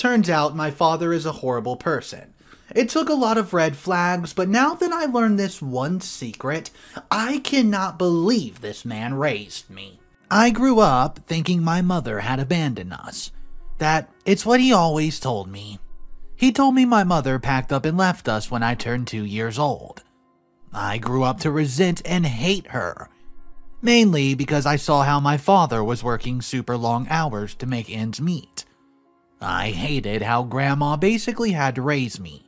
Turns out my father is a horrible person. It took a lot of red flags, but now that I learned this one secret, I cannot believe this man raised me. I grew up thinking my mother had abandoned us. That it's what he always told me. He told me my mother packed up and left us when I turned 2 years old. I grew up to resent and hate her. Mainly because I saw how my father was working super long hours to make ends meet. I hated how Grandma basically had to raise me.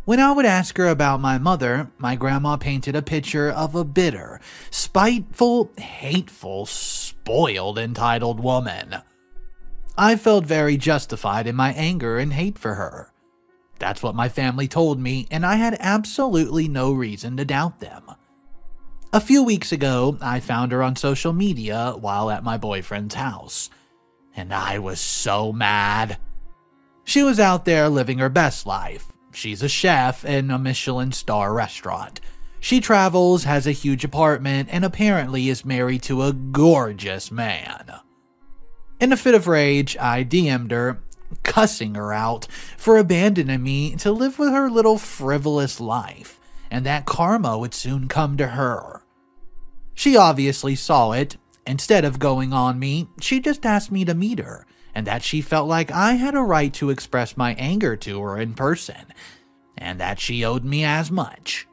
When I would ask her about my mother, my grandma painted a picture of a bitter, spiteful, hateful, spoiled, entitled woman. I felt very justified in my anger and hate for her. That's what my family told me, and I had absolutely no reason to doubt them. A few weeks ago, I found her on social media while at my boyfriend's house, and I was so mad. She was out there living her best life. She's a chef in a Michelin star restaurant. She travels, has a huge apartment, and apparently is married to a gorgeous man. In a fit of rage, I DM'd her, cussing her out for abandoning me to live with her little frivolous life, and that karma would soon come to her. She obviously saw it. Instead of going on me, she just asked me to meet her, and that she felt like I had a right to express my anger to her in person, and that she owed me as much.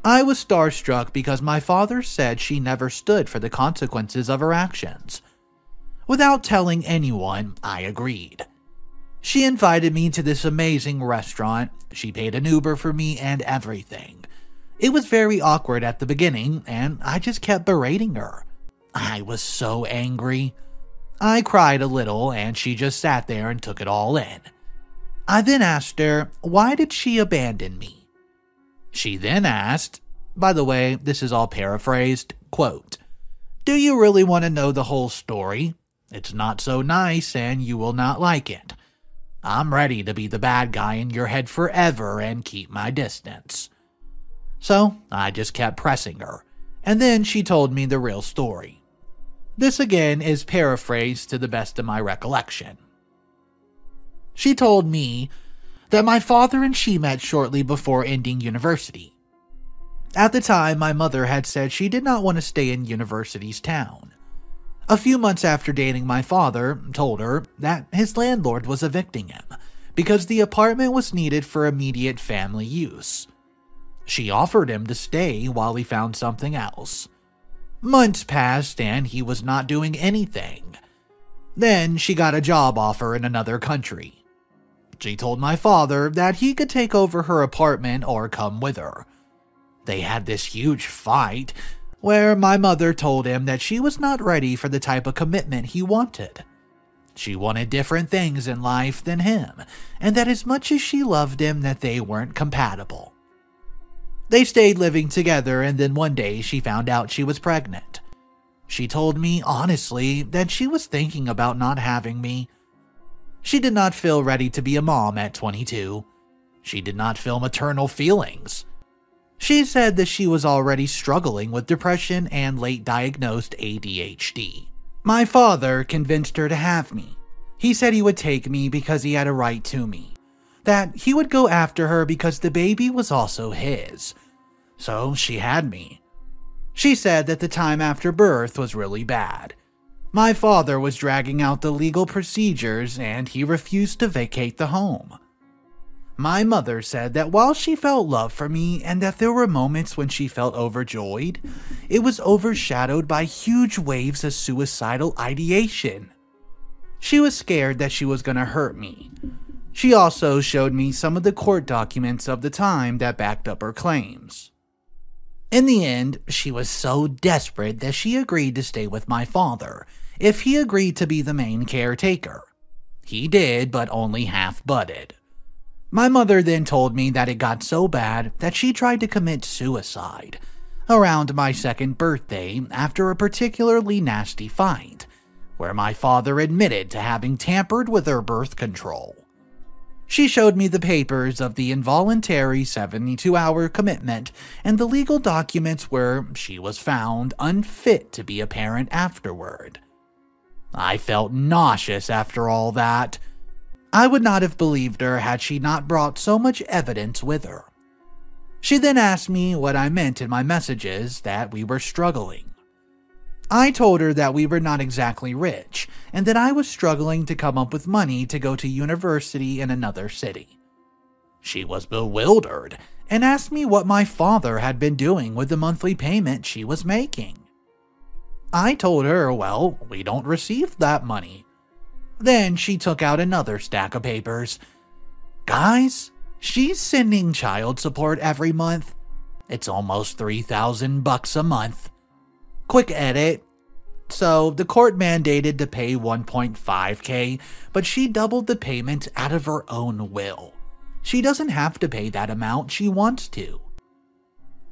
I was starstruck because my father said she never stood for the consequences of her actions. Without telling anyone, I agreed. She invited me to this amazing restaurant. She paid an Uber for me and everything. It was very awkward at the beginning, and I just kept berating her. I was so angry. I cried a little, and she just sat there and took it all in. I then asked her, why did she abandon me? She then asked, by the way, this is all paraphrased, quote, "Do you really want to know the whole story? It's not so nice and you will not like it. I'm ready to be the bad guy in your head forever and keep my distance." So I just kept pressing her, and then she told me the real story. This again is paraphrased to the best of my recollection. She told me that my father and she met shortly before ending university. At the time, my mother had said she did not want to stay in university's town. A few months after dating, my father told her that his landlord was evicting him because the apartment was needed for immediate family use. She offered him to stay while he found something else. Months passed and he was not doing anything. Then she got a job offer in another country. She told my father that he could take over her apartment or come with her. They had this huge fight where my mother told him that she was not ready for the type of commitment he wanted. She wanted different things in life than him, and that as much as she loved him, that they weren't compatible. They stayed living together, and then one day she found out she was pregnant. She told me honestly that she was thinking about not having me. She did not feel ready to be a mom at 22. She did not feel maternal feelings. She said that she was already struggling with depression and late-diagnosed ADHD. My father convinced her to have me. He said he would take me because he had a right to me. That he would go after her because the baby was also his. So she had me. She said that the time after birth was really bad. My father was dragging out the legal procedures and he refused to vacate the home. My mother said that while she felt love for me and that there were moments when she felt overjoyed, it was overshadowed by huge waves of suicidal ideation. She was scared that she was going to hurt me. She also showed me some of the court documents of the time that backed up her claims. In the end, she was so desperate that she agreed to stay with my father if he agreed to be the main caretaker. He did, but only half-butted. My mother then told me that it got so bad that she tried to commit suicide around my 2nd birthday after a particularly nasty fight, where my father admitted to having tampered with her birth control. She showed me the papers of the involuntary 72-hour commitment and the legal documents where she was found unfit to be a parent afterward. I felt nauseous after all that. I would not have believed her had she not brought so much evidence with her. She then asked me what I meant in my messages that we were struggling. I told her that we were not exactly rich and that I was struggling to come up with money to go to university in another city. She was bewildered and asked me what my father had been doing with the monthly payment she was making. I told her, well, we don't receive that money. Then she took out another stack of papers. Guys, she's sending child support every month. It's almost $3,000 a month. Quick edit. So the court mandated to pay $1.5K, but she doubled the payment out of her own will. She doesn't have to pay that amount, she wants to.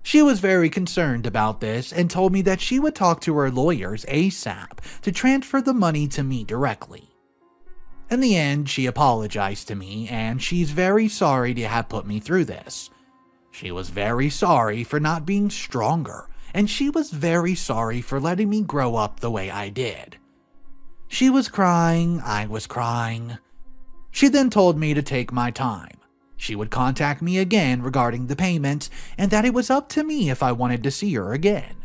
She was very concerned about this and told me that she would talk to her lawyers ASAP to transfer the money to me directly. In the end, she apologized to me and she's very sorry to have put me through this. She was very sorry for not being stronger, and she was very sorry for letting me grow up the way I did. She was crying, I was crying. She then told me to take my time. She would contact me again regarding the payment, and that it was up to me if I wanted to see her again.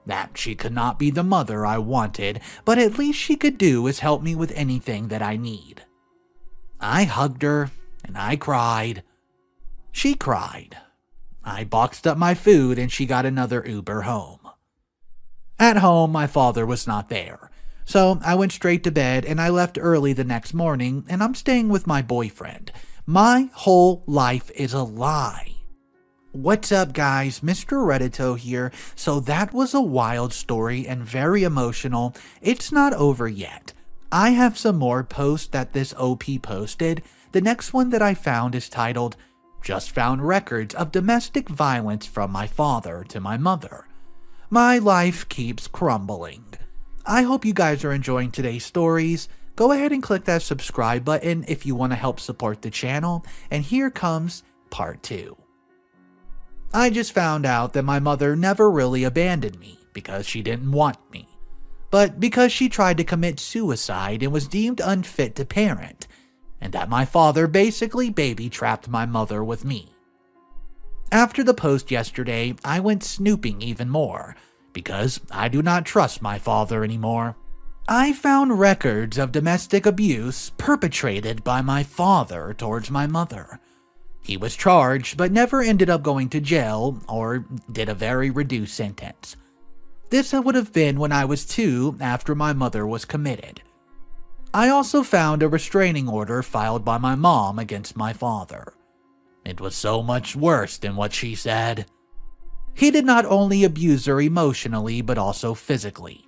That she could not be the mother I wanted, but at least she could do is help me with anything that I need. I hugged her, and I cried. She cried. I boxed up my food and she got another Uber home. At home, my father was not there, so I went straight to bed and I left early the next morning, and I'm staying with my boyfriend. My whole life is a lie. What's up, guys? Mr. Reddito here. So that was a wild story and very emotional. It's not over yet. I have some more posts that this OP posted. The next one that I found is titled, "Just found records of domestic violence from my father to my mother. My life keeps crumbling." I hope you guys are enjoying today's stories. Go ahead and click that subscribe button if you want to help support the channel, and here comes part 2. I just found out that my mother never really abandoned me because she didn't want me, but because she tried to commit suicide and was deemed unfit to parent, and that my father basically baby-trapped my mother with me. After the post yesterday, I went snooping even more, because I do not trust my father anymore. I found records of domestic abuse perpetrated by my father towards my mother. He was charged, but never ended up going to jail or did a very reduced sentence. This would have been when I was 2 after my mother was committed. I also found a restraining order filed by my mom against my father. It was so much worse than what she said. He did not only abuse her emotionally, but also physically.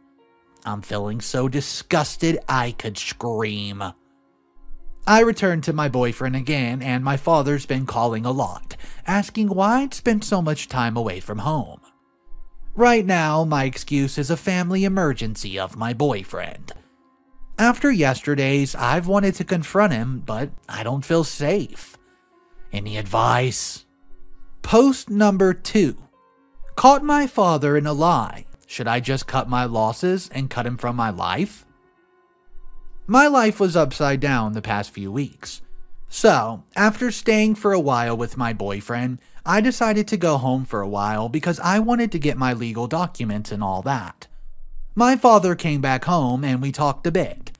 I'm feeling so disgusted I could scream. I returned to my boyfriend again, and my father's been calling a lot, asking why I'd spent so much time away from home. Right now, my excuse is a family emergency of my boyfriend. After yesterday's, I've wanted to confront him, but I don't feel safe. Any advice? Post number 2. Caught my father in a lie. Should I just cut my losses and cut him from my life? My life was upside down the past few weeks. So, after staying for a while with my boyfriend, I decided to go home for a while because I wanted to get my legal documents and all that. My father came back home and we talked a bit.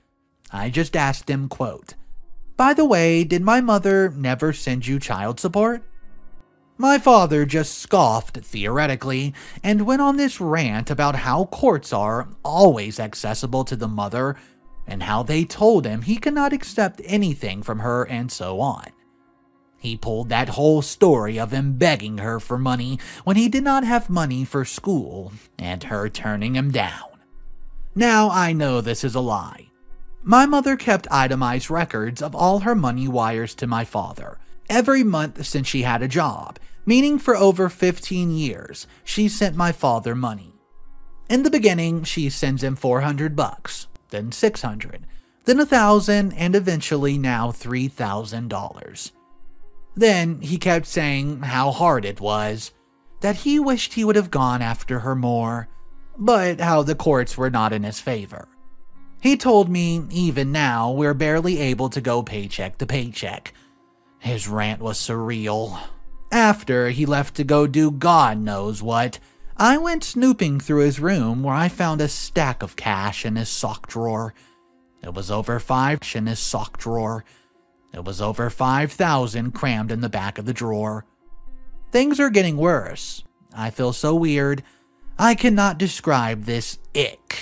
I just asked him, quote, "By the way, did my mother never send you child support?" My father just scoffed, theoretically, and went on this rant about how courts are always accessible to the mother, and how they told him he could not accept anything from her, and so on. He pulled that whole story of him begging her for money when he did not have money for school, and her turning him down. Now I know this is a lie. My mother kept itemized records of all her money wires to my father, every month since she had a job, meaning for over 15 years, she sent my father money. In the beginning, she sends him $400, then $600, then $1,000, and eventually now $3,000. Then he kept saying how hard it was, that he wished he would have gone after her more, but how the courts were not in his favor. He told me even now we're barely able to go paycheck to paycheck. His rant was surreal. After he left to go do God knows what, I went snooping through his room where I found a stack of cash in his sock drawer. It was over $5,000 crammed in the back of the drawer. Things are getting worse. I feel so weird. I cannot describe this ick.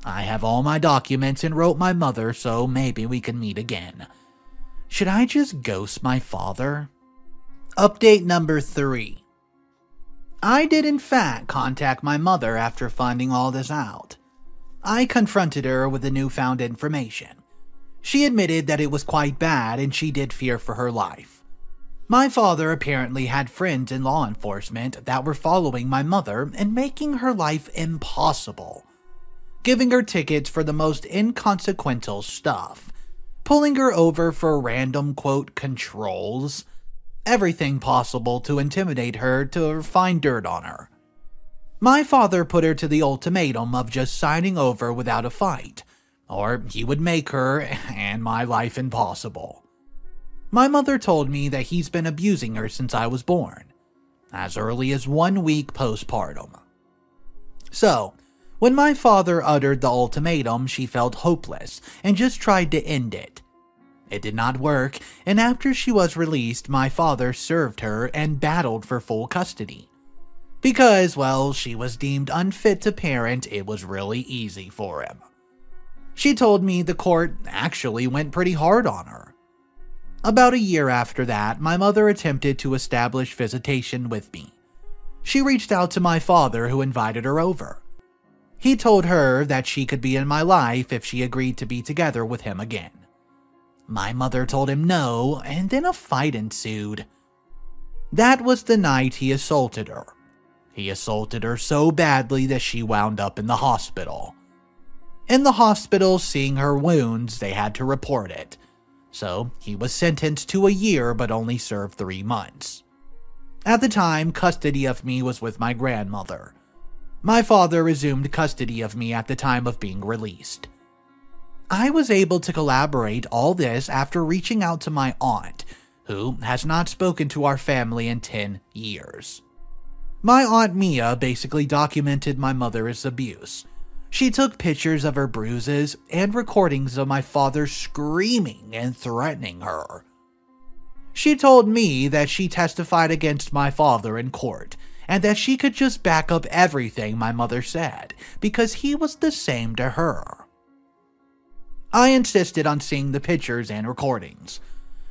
I have all my documents and wrote my mother, so maybe we can meet again. Should I just ghost my father? Update number 3. I did in fact contact my mother after finding all this out. I confronted her with the newfound information. She admitted that it was quite bad and she did fear for her life. My father apparently had friends in law enforcement that were following my mother and making her life impossible. Giving her tickets for the most inconsequential stuff. Pulling her over for random, quote, controls. Everything possible to intimidate her to find dirt on her. My father put her to the ultimatum of just signing over without a fight, or he would make her and my life impossible. My mother told me that he's been abusing her since I was born, as early as 1 week postpartum. So, when my father uttered the ultimatum, she felt hopeless and just tried to end it. It did not work, and after she was released, my father served her and battled for full custody. Because, well, she was deemed unfit to parent, it was really easy for him. She told me the court actually went pretty hard on her. About a year after that, my mother attempted to establish visitation with me. She reached out to my father, who invited her over. He told her that she could be in my life if she agreed to be together with him again. My mother told him no, and then a fight ensued. That was the night he assaulted her. He assaulted her so badly that she wound up in the hospital. In the hospital, seeing her wounds, they had to report it. So he was sentenced to a year but only served 3 months. At the time, custody of me was with my grandmother. My father resumed custody of me at the time of being released. I was able to collaborate all this after reaching out to my aunt, who has not spoken to our family in 10 years. My Aunt Mia basically documented my mother's abuse. She took pictures of her bruises and recordings of my father screaming and threatening her. She told me that she testified against my father in court, and that she could just back up everything my mother said, because he was the same to her. I insisted on seeing the pictures and recordings.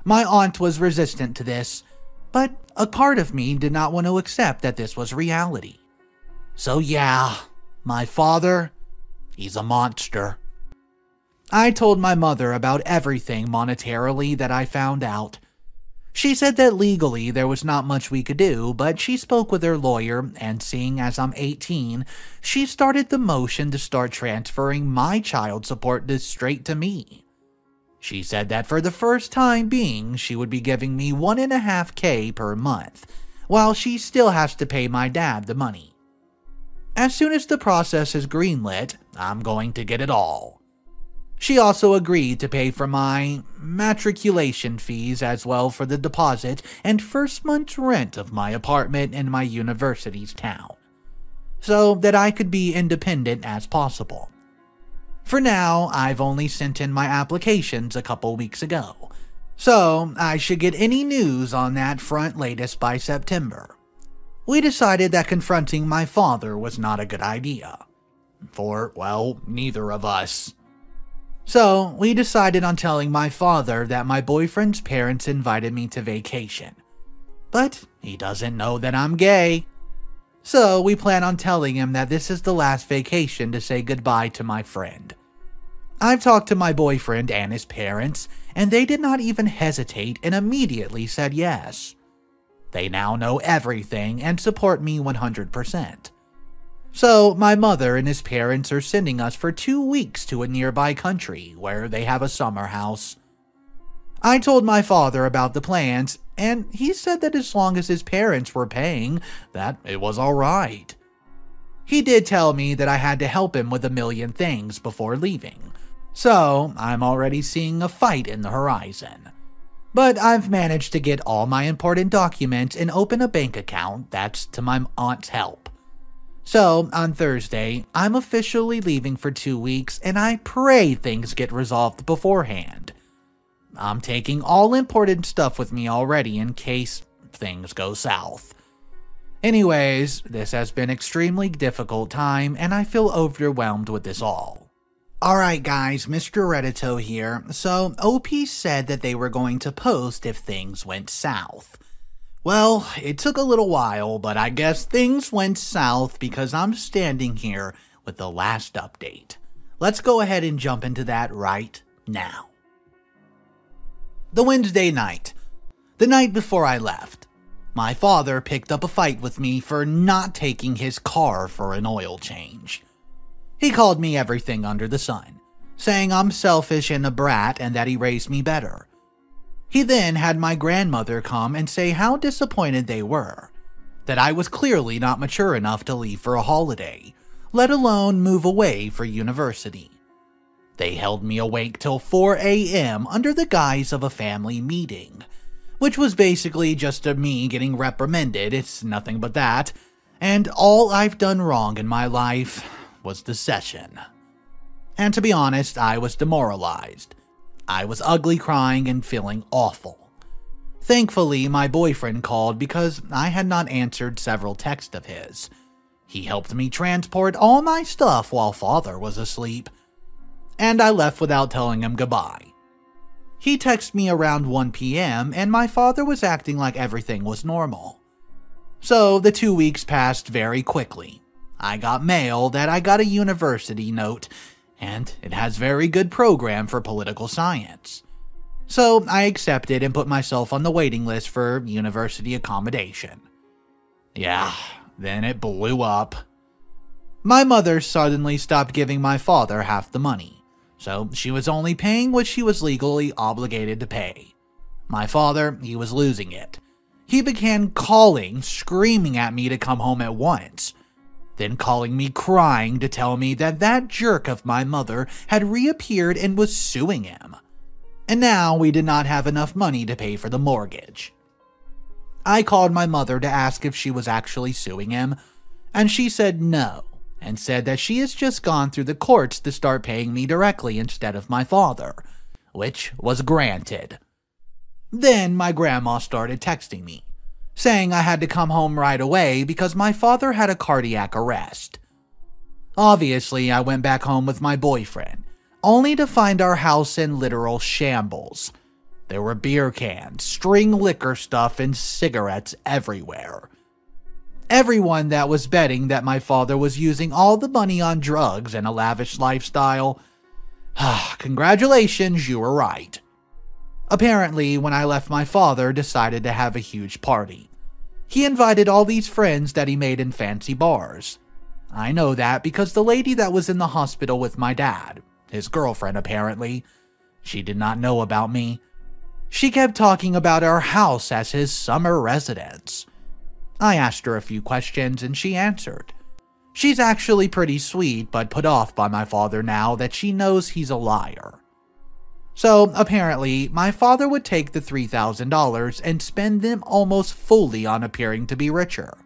My aunt was resistant to this, but a part of me did not want to accept that this was reality. So yeah, my father, he's a monster. I told my mother about everything monetarily that I found out. She said that legally there was not much we could do, but she spoke with her lawyer, and seeing as I'm 18, she started the motion to start transferring my child support straight to me. She said that for the first time being, she would be giving me $1.5K per month, while she still has to pay my dad the money. As soon as the process is greenlit, I'm going to get it all. She also agreed to pay for my matriculation fees as well for the deposit and first month's rent of my apartment in my university's town, so that I could be independent as possible. For now, I've only sent in my applications a couple weeks ago, so I should get any news on that front latest by September. We decided that confronting my father was not a good idea. For, well, neither of us. So, we decided on telling my father that my boyfriend's parents invited me to vacation. But he doesn't know that I'm gay. So, we plan on telling him that this is the last vacation to say goodbye to my friend. I've talked to my boyfriend and his parents, and they did not even hesitate and immediately said yes. They now know everything and support me 100%. So, my mother and his parents are sending us for 2 weeks to a nearby country where they have a summer house. I told my father about the plans, and he said that as long as his parents were paying, that it was alright. He did tell me that I had to help him with a million things before leaving, So I'm already seeing a fight in the horizon. But I've managed to get all my important documents and open a bank account that's to my aunt's help. So, on Thursday, I'm officially leaving for 2 weeks, and I pray things get resolved beforehand. I'm taking all important stuff with me already in case things go south. Anyways, this has been an extremely difficult time, and I feel overwhelmed with this all. Alright guys, Mr. Reddito here. So, OP said that they were going to post if things went south. Well, it took a little while, but I guess things went south because I'm standing here with the last update. Let's go ahead and jump into that right now. The Wednesday night. The night before I left. My father picked up a fight with me for not taking his car for an oil change. He called me everything under the sun, saying I'm selfish and a brat and that he raised me better. He then had my grandmother come and say how disappointed they were, that I was clearly not mature enough to leave for a holiday, let alone move away for university. They held me awake till 4 a.m. under the guise of a family meeting, which was basically just me getting reprimanded, it's nothing but that, and all I've done wrong in my life was the session. And to be honest, I was demoralized. I was ugly crying and feeling awful. Thankfully, my boyfriend called because I had not answered several texts of his. He helped me transport all my stuff while father was asleep, and I left without telling him goodbye. He texted me around 1 p.m. and my father was acting like everything was normal. So the 2 weeks passed very quickly. I got mail that I got a university note, and it has very good program for political science. So I accepted and put myself on the waiting list for university accommodation. Yeah, then it blew up. My mother suddenly stopped giving my father half the money, so she was only paying what she was legally obligated to pay. My father, he was losing it. He began calling, screaming at me to come home at once, then calling me crying to tell me that that jerk of my mother had reappeared and was suing him. And now we did not have enough money to pay for the mortgage. I called my mother to ask if she was actually suing him, and she said no, and said that she has just gone through the courts to start paying me directly instead of my father, which was granted. Then my grandma started texting me, saying I had to come home right away because my father had a cardiac arrest. Obviously, I went back home with my boyfriend, only to find our house in literal shambles. There were beer cans, string liquor stuff, and cigarettes everywhere. Everyone that was betting that my father was using all the money on drugs and a lavish lifestyle, congratulations, you were right. Apparently, when I left, my father decided to have a huge party. He invited all these friends that he made in fancy bars. I know that because the lady that was in the hospital with my dad, his girlfriend apparently, she did not know about me. She kept talking about our house as his summer residence. I asked her a few questions and she answered. She's actually pretty sweet but put off by my father now that she knows he's a liar. So, apparently, my father would take the $3,000 and spend them almost fully on appearing to be richer.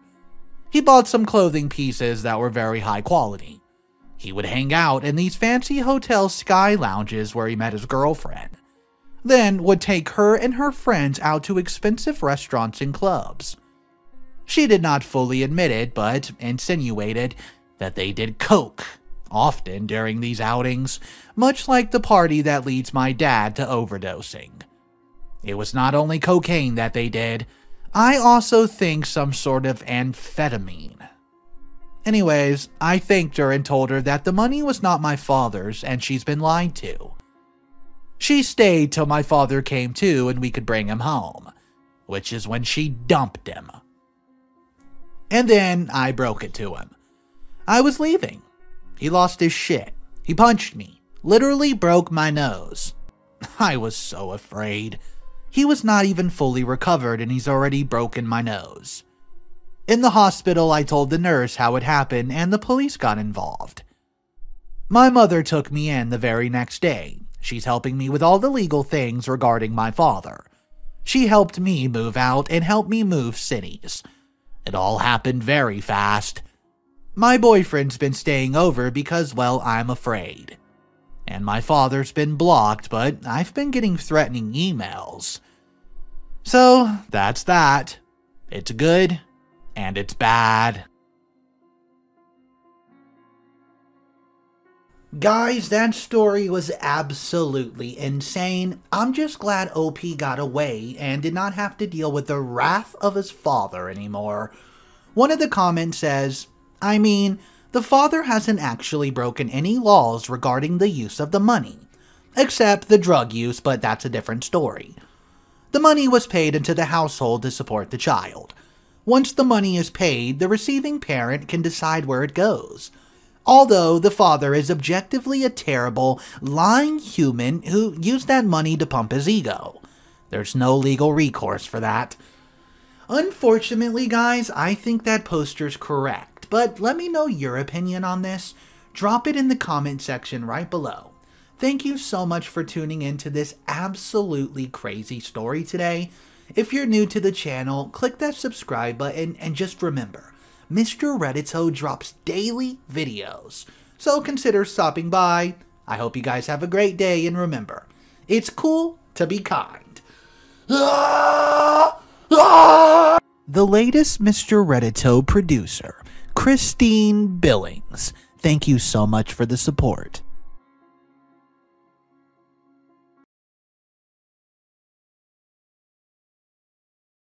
He bought some clothing pieces that were very high quality. He would hang out in these fancy hotel sky lounges where he met his girlfriend, then would take her and her friends out to expensive restaurants and clubs. She did not fully admit it, but insinuated that they did coke often during these outings, much like the party that leads my dad to overdosing. It was not only cocaine that they did, I also think some sort of amphetamine. Anyways, I thanked her and told her that the money was not my father's and she's been lied to. She stayed till my father came to and we could bring him home, which is when she dumped him. And then I broke it to him. I was leaving. He lost his shit. He punched me. Literally broke my nose. I was so afraid. He was not even fully recovered and he's already broken my nose. In the hospital, I told the nurse how it happened and the police got involved. My mother took me in the very next day. She's helping me with all the legal things regarding my father. She helped me move out and helped me move cities. It all happened very fast. My boyfriend's been staying over because, well, I'm afraid. And my father's been blocked, but I've been getting threatening emails. So, that's that. It's good, and it's bad. Guys, that story was absolutely insane. I'm just glad OP got away and did not have to deal with the wrath of his father anymore. One of the comments says, I mean, the father hasn't actually broken any laws regarding the use of the money. Except the drug use, but that's a different story. The money was paid into the household to support the child. Once the money is paid, the receiving parent can decide where it goes. Although the father is objectively a terrible, lying human who used that money to pump his ego. There's no legal recourse for that. Unfortunately, guys, I think that poster's correct, but let me know your opinion on this. Drop it in the comment section right below. Thank you so much for tuning into this absolutely crazy story today. If you're new to the channel, click that subscribe button and just remember, Mr. Reddito drops daily videos, so consider stopping by. I hope you guys have a great day, and remember, it's cool to be kind. The latest Mr. Reddito producer, Christine Billings. Thank you so much for the support.